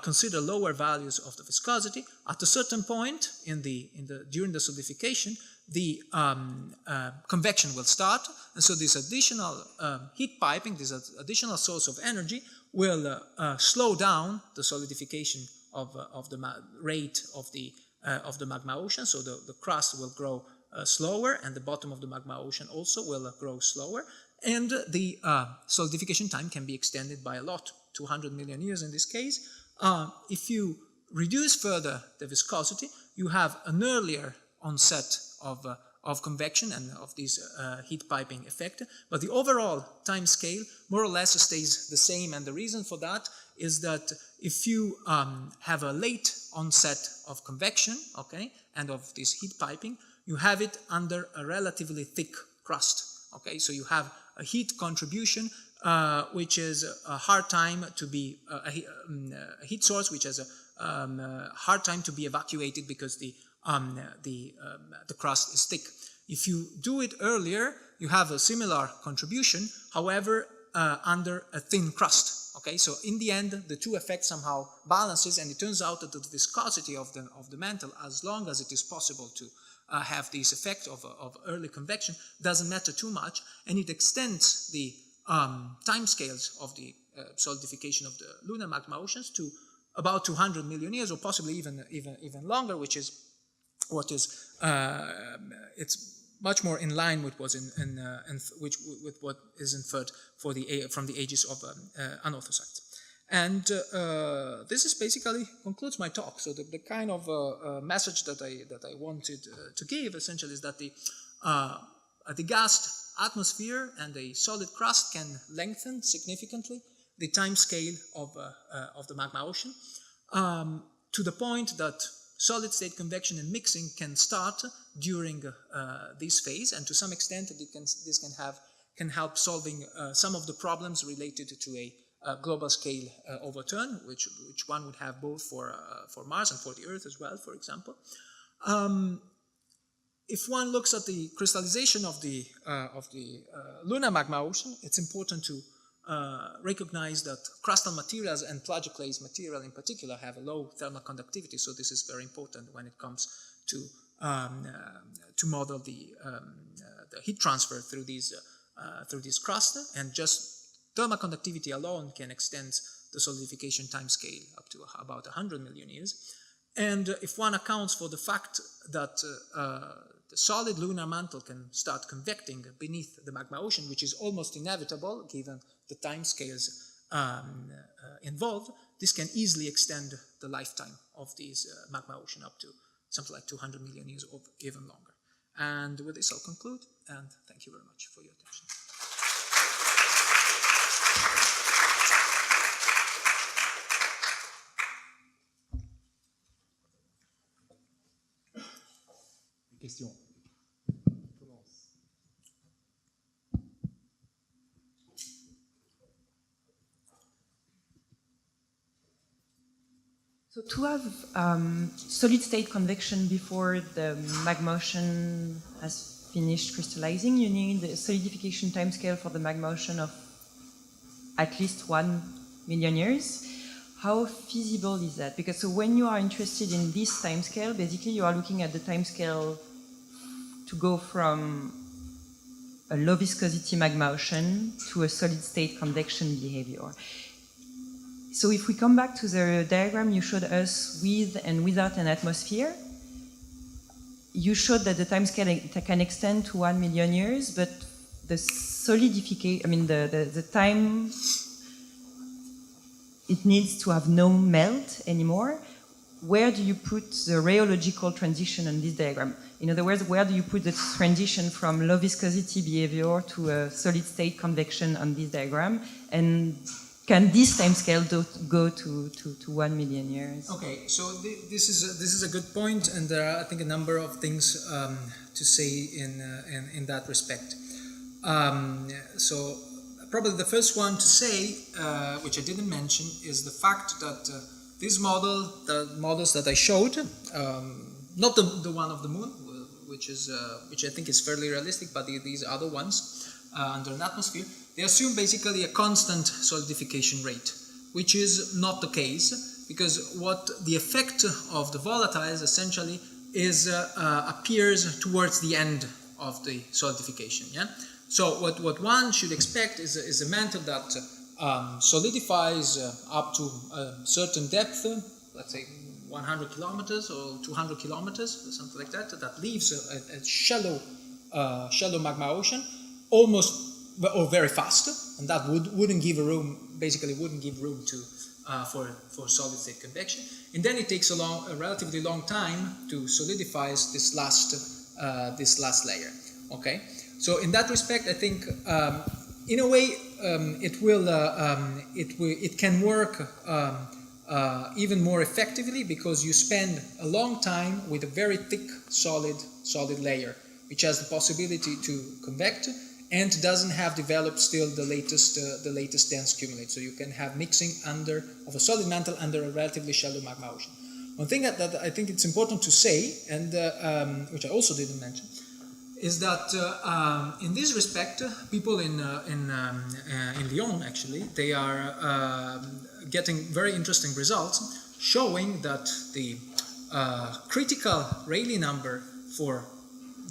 consider lower values of the viscosity, at a certain point during the solidification, the convection will start, and so this additional heat piping, this additional source of energy, will slow down the solidification of the rate of the magma ocean. So the crust will grow slower, and the bottom of the magma ocean also will grow slower, and the solidification time can be extended by a lot, 200 million years in this case. If you reduce further the viscosity, you have an earlier onset of convection and of this heat piping effect, but the overall time scale more or less stays the same, and the reason for that is that if you have a late onset of convection, okay, and of this heat piping, you have it under a relatively thick crust, okay, so you have a heat contribution which is a hard time to be a heat source which has a hard time to be evacuated because the crust is thick. If you do it earlier, you have a similar contribution, however, under a thin crust. Okay, so in the end, the two effects somehow balances, and it turns out that the viscosity of the mantle, as long as it is possible have this effect of early convection doesn't matter too much, and it extends the time scales of the solidification of the lunar magma oceans to about 200 million years, or possibly even longer, which is what is it's much more in line with what with what is inferred from the ages of Anorthosites. And this is basically concludes my talk. So the kind of message that I wanted to give essentially is that the gas atmosphere and the solid crust can lengthen significantly the time scale of the magma ocean to the point that solid state convection and mixing can start during this phase, and to some extent this can help solving some of the problems related to a global scale overturn, which one would have both for Mars and for the Earth as well, for example. If one looks at the crystallization of the lunar magma ocean, it's important to recognize that crustal materials and plagioclase material in particular have a low thermal conductivity, so this is very important when it comes to model the heat transfer through these crust, and just thermal conductivity alone can extend the solidification time scale up to about 100 million years. And if one accounts for the fact that the solid lunar mantle can start convecting beneath the magma ocean, which is almost inevitable given the time scales involved, this can easily extend the lifetime of these magma ocean up to something like 200 million years or even longer. And with this I'll conclude, and thank you very much for your attention. Question. So to have solid state convection before the magma ocean has finished crystallizing, you need a solidification timescale for the magma ocean of at least 1 million years. How feasible is that? Because so when you are interested in this timescale, basically you are looking at the timescale to go from a low viscosity magma ocean to a solid state convection behavior. So if we come back to the diagram you showed us with and without an atmosphere, you showed that the timescale can extend to 1 million years, but the solidification, I mean the time it needs to have no melt anymore. Where do you put the rheological transition on this diagram? In other words, where do you put the transition from low viscosity behavior to a solid state convection on this diagram? And can this timescale go to 1 million years? Okay, so this is a good point, and there are, I think, a number of things to say in that respect. So probably the first one to say, which I didn't mention, is the fact that this model, the models that I showed, not the one of the moon, which I think is fairly realistic, but these other ones under an atmosphere, they assume basically a constant solidification rate, which is not the case, because what the effect of the volatiles essentially is appears towards the end of the solidification. Yeah. So what one should expect is a mantle that solidifies up to a certain depth, let's say 100 kilometers or 200 kilometers, or something like that, that leaves a shallow magma ocean, almost or very fast, and that wouldn't give room to for solid state convection, and then it takes a relatively long time to solidify this last layer. Okay, so in that respect, I think in a way it can work even more effectively, because you spend a long time with a very thick solid layer, which has the possibility to convect and doesn't have developed still the latest dense cumulate. So you can have mixing of a solid mantle under a relatively shallow magma ocean. One thing that I think it's important to say, and which I also didn't mention, is that in this respect, people in Lyon actually, they are getting very interesting results, showing that the critical Rayleigh number for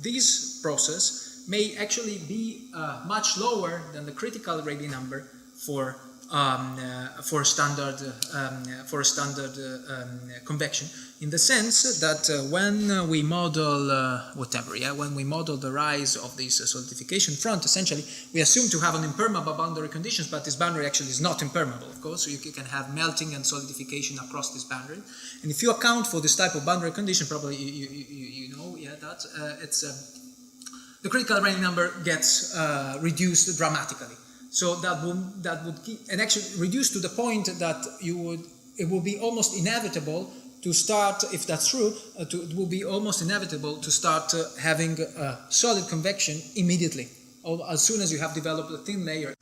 this process may actually be much lower than the critical Rayleigh number for standard convection, in the sense that when we model when we model the rise of this solidification front, essentially we assume to have an impermeable boundary conditions, but this boundary actually is not impermeable, of course, so you can have melting and solidification across this boundary. And if you account for this type of boundary condition, probably you know, yeah, that it's the critical Rayleigh number gets reduced dramatically. So that would keep, and actually reduce to the point that it would be almost inevitable to start, if that's true, it will be almost inevitable to start having solid convection immediately, as soon as you have developed a thin layer,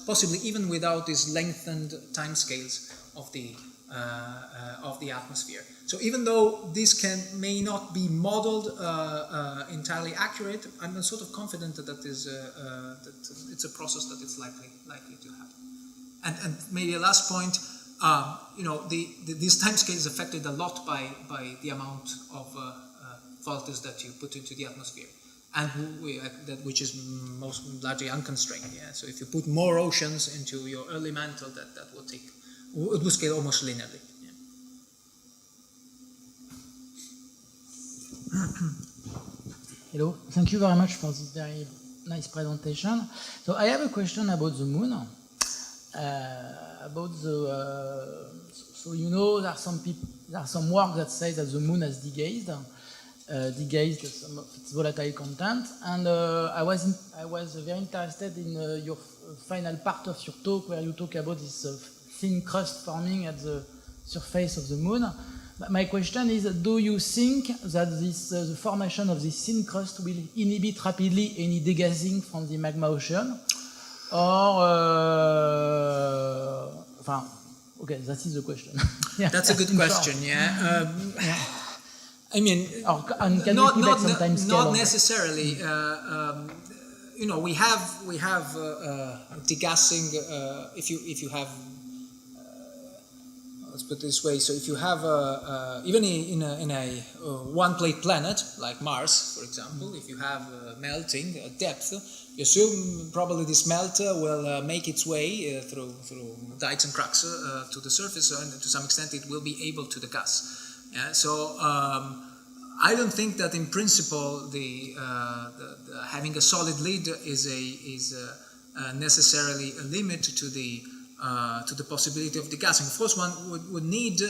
possibly even without these lengthened timescales of the atmosphere. So even though this may not be modeled entirely accurate, I'm sort of confident that that it's a process that is likely to happen. And maybe a last point, this timescale is affected a lot by the amount of voltage that you put into the atmosphere, and which is most largely unconstrained. Yeah. So if you put more oceans into your early mantle, that will scale almost linearly. Yeah. Hello, thank you very much for this very nice presentation. So I have a question about the moon. So you know, there are some work that say that the moon has degazed some of its volatile content, and I was very interested in your final part of your talk, where you talk about this thin crust forming at the surface of the moon. But my question is, do you think that the formation of this thin crust will inhibit rapidly any degassing from the magma ocean? Or, okay, that is the question. Yeah. That's a good question, yeah. I mean, not necessarily. We have degassing. If you have, let's put it this way. So if you have even in a one-plate planet like Mars, for example, if you have melting at depth, you assume probably this melt will make its way through dikes and cracks to the surface, and to some extent it will be able to degas. Yeah, so I don't think that in principle the having a solid lid is necessarily a limit to the possibility of degassing. Of course, one would need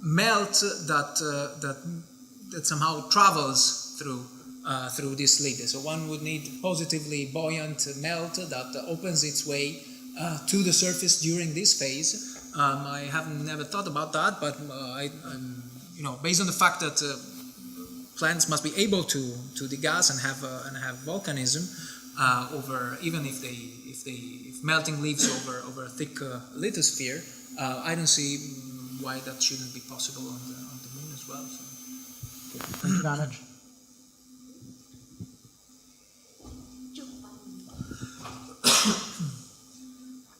melt that somehow travels through this lid. So one would need positively buoyant melt that opens its way to the surface during this phase. I have never thought about that, but based on the fact that plants must be able to degas and have volcanism even if melting leaves over a thick lithosphere, I don't see why that shouldn't be possible on the moon as well. So. Thank you very much.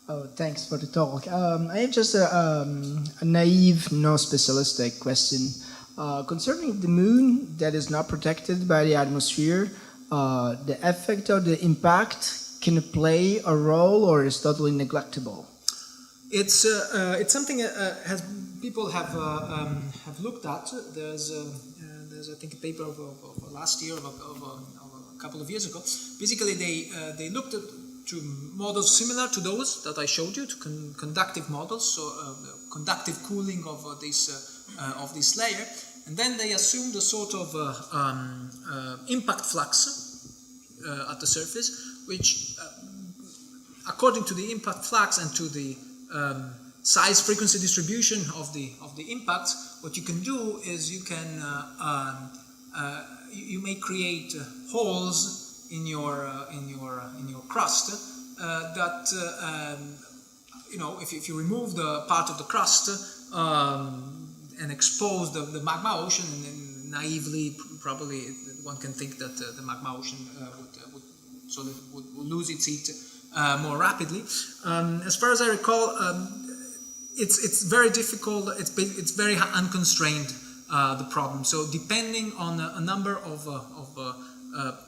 Oh, thanks for the talk. I have just a naive, non-specialistic question. Concerning the moon that is not protected by the atmosphere, the effect of the impact can play a role, or is totally neglectable? It's something people have looked at. There's I think a paper of last year of a couple of years ago. Basically, they looked at to models similar to those that I showed you, to conductive models, so conductive cooling of this layer, and then they assumed a sort of impact flux at the surface, which, according to the impact flux and to the size frequency distribution of the impacts, what you can do is you can you may create holes in your crust that if you remove the part of the crust and expose the magma ocean, and then naively probably one can think that the magma ocean would lose its heat more rapidly. As far as I recall, it's very difficult. It's very unconstrained the problem. So depending on a number of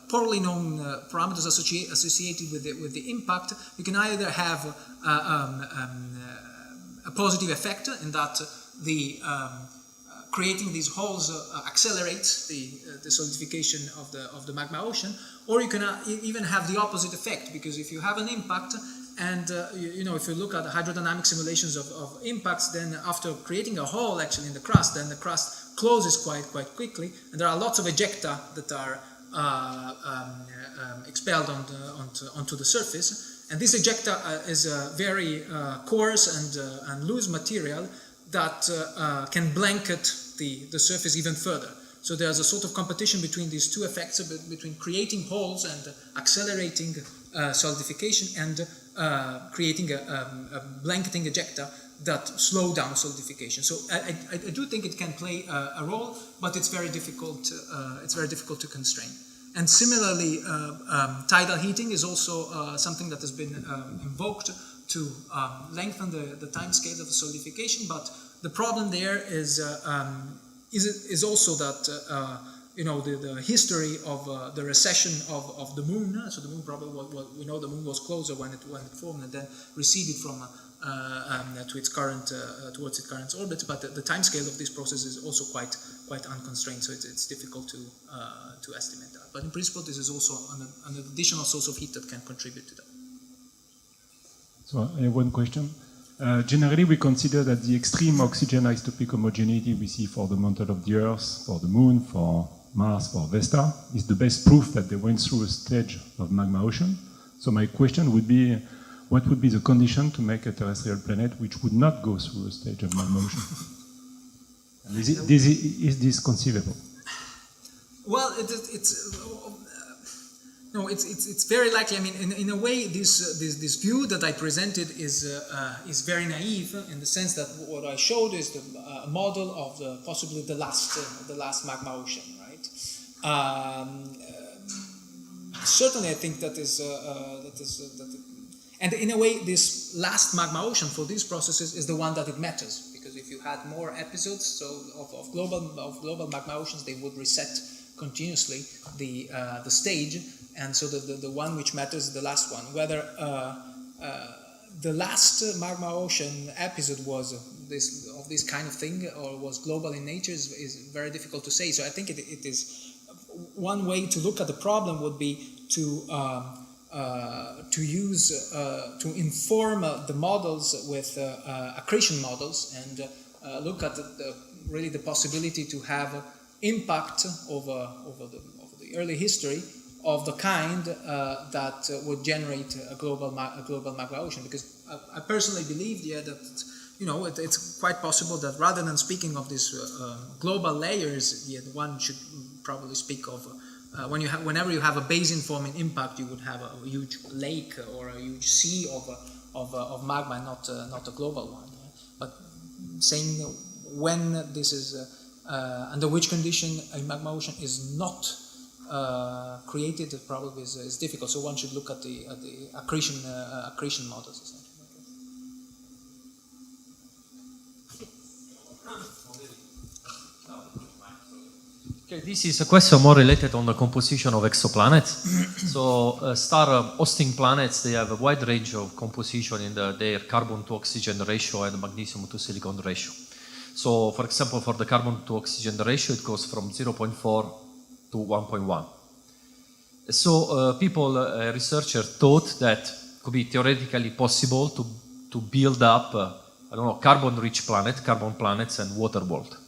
poorly known parameters associated with the impact, you can either have a positive effect in that the creating these holes accelerates the solidification of the magma ocean, or you can even have the opposite effect, because if you have an impact and if you look at the hydrodynamic simulations of impacts, then after creating a hole actually in the crust, then the crust closes quite quickly, and there are lots of ejecta that are expelled onto the surface, and this ejecta is a very coarse and loose material that can blanket the surface even further. So there's a sort of competition between these two effects, between creating holes and accelerating solidification, and creating a blanketing ejecta that slow down solidification. So I do think it can play a role, but it's very difficult. It's very difficult to constrain. And similarly, tidal heating is also something that has been invoked to lengthen the time scale of the solidification. But the problem there is also that the history of the recession of the moon. So the moon probably we know the moon was closer when it formed, and then receded from to its current towards its current orbit. But the time scale of this process is also quite unconstrained. So it's difficult to estimate that. But in principle, this is also an additional source of heat that can contribute to that. So I have one question. Generally, we consider that the extreme oxygen isotopic homogeneity we see for the mantle of the Earth, for the Moon, for Mars, for Vesta, is the best proof that they went through a stage of magma ocean. So my question would be, what would be the condition to make a terrestrial planet which would not go through a stage of magma ocean? Is this conceivable? Well, it's very likely. I mean, in a way, this view that I presented is very naive, in the sense that what I showed is a model of possibly the last magma ocean, right? Certainly, I think and in a way, this last magma ocean for these processes is the one that it matters, because if you had more episodes of global magma oceans, they would reset continuously the stage. And so the one which matters is the last one. Whether the last magma ocean episode was this kind of thing, or was global in nature, is very difficult to say. So I think it is one way to look at the problem would be to inform the models with accretion models, and look at really the possibility to have impact over the early history of the kind that would generate a global magma ocean. Because I personally believe that it's quite possible that rather than speaking of these global layers, one should probably speak of whenever you have a basin forming impact, you would have a huge lake or a huge sea of magma, not a global one. Yeah? But saying when this is under which condition a magma ocean is not created, probably is difficult. So one should look at the accretion models, essentially. Okay, this is a question more related on the composition of exoplanets. So star hosting planets, they have a wide range of composition in their carbon to oxygen ratio and magnesium to silicon ratio. So for example, for the carbon to oxygen ratio, it goes from 0.4 to 1.1. So researchers thought that it could be theoretically possible to build up, carbon-rich carbon planets and water world.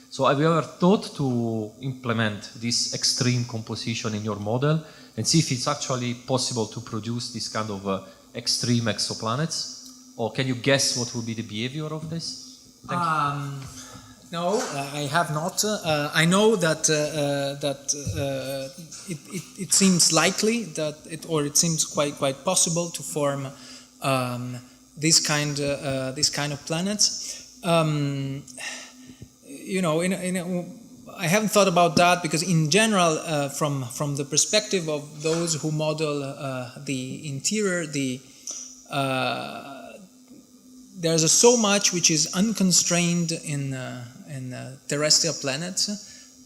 So have you ever thought to implement this extreme composition in your model and see if it's actually possible to produce this kind of extreme exoplanets? Or can you guess what will be the behavior of this? No, I have not. I know that it seems likely that it seems quite possible to form this kind of planets. I haven't thought about that, because in general, from the perspective of those who model the interior, there's so much which is unconstrained in terrestrial planets,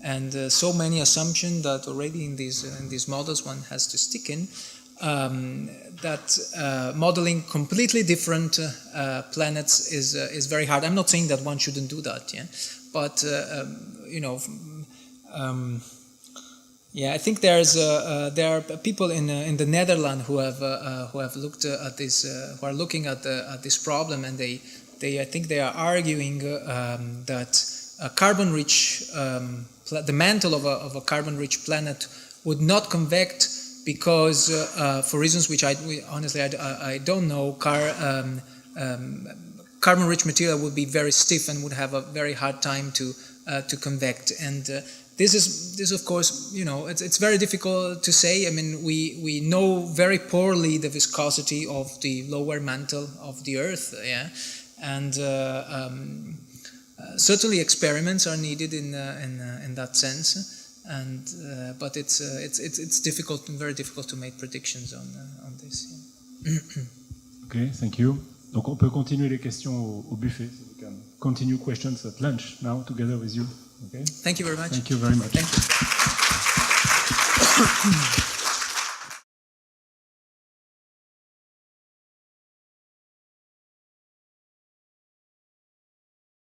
and so many assumptions that already in these models one has to stick in. That modeling completely different planets is very hard. I'm not saying that one shouldn't do that, yeah, but I think there are people in the Netherlands who have looked at this, who are looking at this problem, and I think they are arguing that a carbon-rich the mantle of a carbon-rich planet would not convect because, for reasons which honestly I don't know, carbon-rich material would be very stiff and would have a very hard time to convect. And this is of course, it's very difficult to say. I mean, we know very poorly the viscosity of the lower mantle of the Earth, yeah, and certainly experiments are needed in that sense. And but it's difficult and very difficult to make predictions on this. Yeah. Okay, thank you. Donc on peut continuer les questions au buffet. So we can continue questions at lunch now together with you. Okay. Thank you very much. Thank you very much. Thank you.